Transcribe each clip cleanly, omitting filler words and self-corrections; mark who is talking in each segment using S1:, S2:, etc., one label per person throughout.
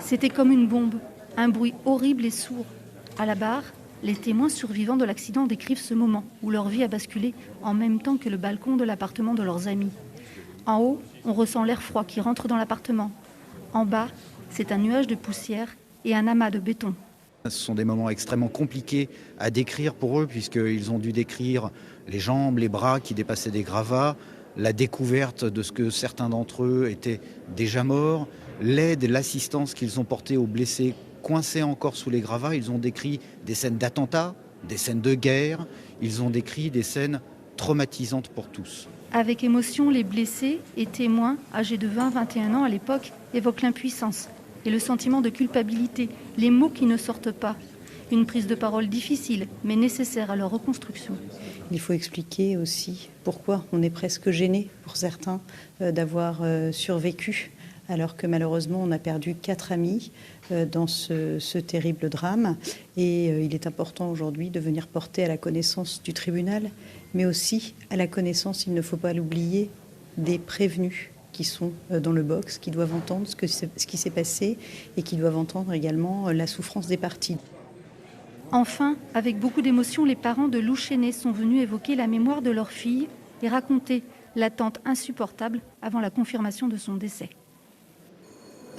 S1: C'était comme une bombe, un bruit horrible et sourd. À la barre, les témoins survivants de l'accident décrivent ce moment où leur vie a basculé en même temps que le balcon de l'appartement de leurs amis. En haut, on ressent l'air froid qui rentre dans l'appartement. En bas, c'est un nuage de poussière et un amas de béton.
S2: Ce sont des moments extrêmement compliqués à décrire pour eux, puisqu'ils ont dû décrire les jambes, les bras qui dépassaient des gravats, la découverte de ce que certains d'entre eux étaient déjà morts, l'aide et l'assistance qu'ils ont portée aux blessés coincés encore sous les gravats. Ils ont décrit des scènes d'attentats, des scènes de guerre, ils ont décrit des scènes traumatisantes pour tous.
S1: Avec émotion, les blessés et témoins, âgés de 20-21 ans à l'époque, évoquent l'impuissance et le sentiment de culpabilité, les mots qui ne sortent pas. Une prise de parole difficile, mais nécessaire à leur reconstruction.
S3: Il faut expliquer aussi pourquoi on est presque gêné, pour certains, d'avoir survécu, alors que malheureusement on a perdu 4 amis dans ce terrible drame. Et il est important aujourd'hui de venir porter à la connaissance du tribunal, mais aussi à la connaissance, il ne faut pas l'oublier, des prévenus qui sont dans le box, qui doivent entendre ce qui s'est passé et qui doivent entendre également la souffrance des parties.
S1: Enfin, avec beaucoup d'émotion, les parents de Lou Chénet sont venus évoquer la mémoire de leur fille et raconter l'attente insupportable avant la confirmation de son décès.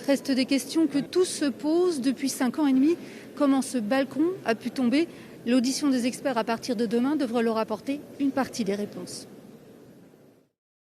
S1: Reste des questions que tous se posent depuis 5 ans et demi. Comment ce balcon a pu tomber ? L'audition des experts à partir de demain devrait leur apporter une partie des réponses.